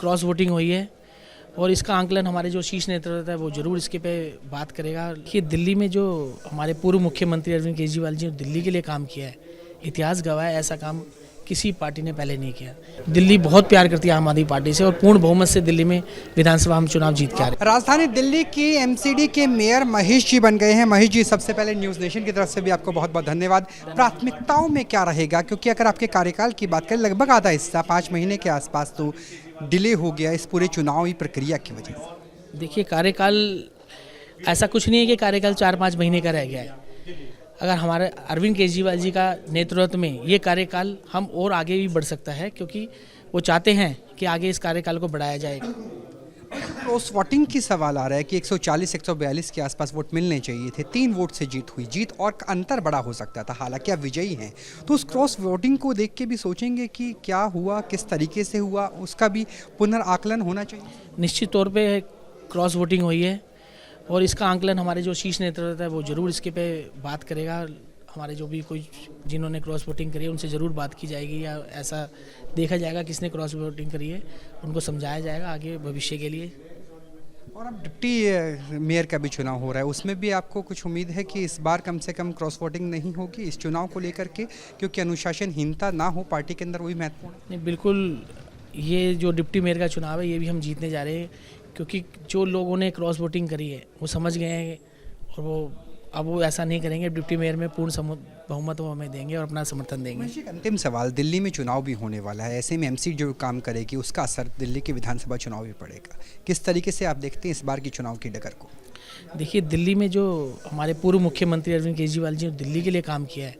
Cross voting हुई है और इसका आंकलन हमारे जो शीर्ष नेतृत्व है वो जरूर इसके पे बात करेगा कि दिल्ली में जो हमारे पूर्व मुख्यमंत्री अरविंद केजरीवाल जी ने दिल्ली के लिए काम किया है, इतिहास गवाह है, ऐसा काम किसी पार्टी ने पहले नहीं किया। दिल्ली बहुत प्यार करती है आम आदमी पार्टी से और पूर्ण बहुमत से दिल्ली में विधानसभा हम चुनाव जीत के आ रहे हैं। राजधानी दिल्ली की एमसीडी के मेयर महेश जी बन गए हैं। महेश जी, सबसे पहले न्यूज़ नेशन की तरफ से भी आपको बहुत बहुत धन्यवाद। प्राथमिकताओं में क्या रहेगा, क्योंकि अगर आपके कार्यकाल की बात करें लगभग आधा हिस्सा 5 महीने के आसपास तो डिले हो गया इस पूरे चुनावी प्रक्रिया की वजह से। देखिए, कार्यकाल ऐसा कुछ नहीं है कि कार्यकाल 4-5 महीने का रह गया है। अगर हमारे अरविंद केजरीवाल जी का नेतृत्व में ये कार्यकाल हम और आगे भी बढ़ सकता है, क्योंकि वो चाहते हैं कि आगे इस कार्यकाल को बढ़ाया जाए। क्रॉस वोटिंग की सवाल आ रहा है कि 140-142 के आसपास वोट मिलने चाहिए थे, 3 वोट से जीत हुई। जीत और अंतर बड़ा हो सकता था, हालांकि आप विजयी हैं। तो उस क्रॉस वोटिंग को देख के भी सोचेंगे कि क्या हुआ, किस तरीके से हुआ, उसका भी पुनर्आकलन होना चाहिए। निश्चित तौर पे क्रॉस वोटिंग हुई है और इसका आंकलन हमारे जो शीर्ष नेतृत्व है वो जरूर इसके पे बात करेगा। हमारे जो भी कोई जिन्होंने क्रॉस वोटिंग करी है उनसे ज़रूर बात की जाएगी, या ऐसा देखा जाएगा किसने क्रॉस वोटिंग करी है, उनको समझाया जाएगा आगे भविष्य के लिए। और अब डिप्टी मेयर का भी चुनाव हो रहा है, उसमें भी आपको कुछ उम्मीद है कि इस बार कम से कम क्रॉस वोटिंग नहीं होगी इस चुनाव को लेकर के, क्योंकि अनुशासनहीनता ना हो पार्टी के अंदर, वही महत्वपूर्ण है। नहीं, बिल्कुल, ये जो डिप्टी मेयर का चुनाव है ये भी हम जीतने जा रहे हैं, क्योंकि जो लोगों ने क्रॉस वोटिंग करी है वो समझ गए हैं और वो ऐसा नहीं करेंगे। डिप्टी मेयर में पूर्ण बहुमत वो हमें देंगे और अपना समर्थन देंगे। एक अंतिम सवाल, दिल्ली में चुनाव भी होने वाला है, ऐसे में एमसी जो काम करेगी उसका असर दिल्ली के विधानसभा चुनाव भी पड़ेगा। किस तरीके से आप देखते हैं इस बार की चुनाव की डगर को? देखिए, दिल्ली में जो हमारे पूर्व मुख्यमंत्री अरविंद केजरीवाल जी ने दिल्ली के लिए काम किया है,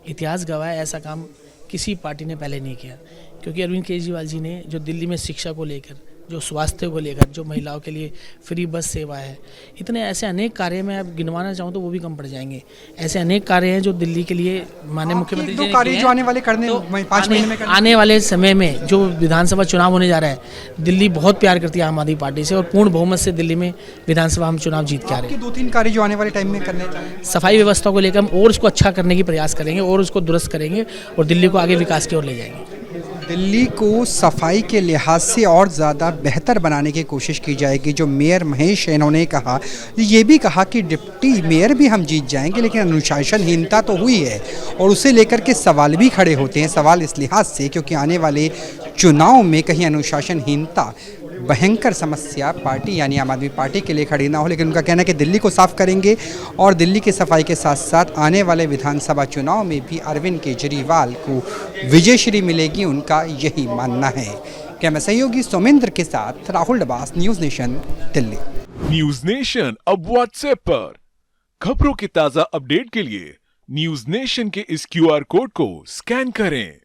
इतिहास गवाह है, ऐसा काम किसी पार्टी ने पहले नहीं किया। क्योंकि अरविंद केजरीवाल जी ने जो दिल्ली में शिक्षा को लेकर, जो स्वास्थ्य को लेकर, जो महिलाओं के लिए फ्री बस सेवा है, इतने ऐसे अनेक कार्य में अब गिनवाना चाहूँ तो वो भी कम पड़ जाएंगे। ऐसे अनेक कार्य हैं जो दिल्ली के लिए माननीय मुख्यमंत्री जी ने कार्य किए जो आने वाले करने तो 5 महीने में आने वाले समय में जो विधानसभा चुनाव होने जा रहा है, दिल्ली बहुत प्यार करती है आम आदमी पार्टी से और पूर्ण बहुमत से दिल्ली में विधानसभा हम चुनाव जीत के आ रहे हैं। 2-3 कार्य जो आने वाले टाइम में करने चाहिए। सफाई व्यवस्था को लेकर हम और उसको अच्छा करने की प्रयास करेंगे और उसको दुरुस्त करेंगे और दिल्ली को आगे विकास की ओर ले जाएंगे। दिल्ली को सफाई के लिहाज से और ज़्यादा बेहतर बनाने की कोशिश की जाएगी। जो मेयर महेश है, इन्होंने कहा, ये भी कहा कि डिप्टी मेयर भी हम जीत जाएंगे, लेकिन अनुशासनहीनता तो हुई है और उसे लेकर के सवाल भी खड़े होते हैं। सवाल इस लिहाज से क्योंकि आने वाले चुनाव में कहीं अनुशासनहीनता भयंकर समस्या पार्टी यानी आम आदमी पार्टी के लिए खड़ी ना हो। लेकिन उनका कहना है कि दिल्ली को साफ करेंगे और दिल्ली की सफाई के साथ साथ आने वाले विधानसभा चुनाव में भी अरविंद केजरीवाल को विजयश्री मिलेगी, उनका यही मानना है। कैमरा सहयोगी सोमेंद्र के साथ Rahul Dabas, news nation, Delhi. News nation अब व्हाट्सएप पर खबरों के ताज़ा अपडेट के लिए न्यूज़ नेशन के इस QR कोड को स्कैन करें।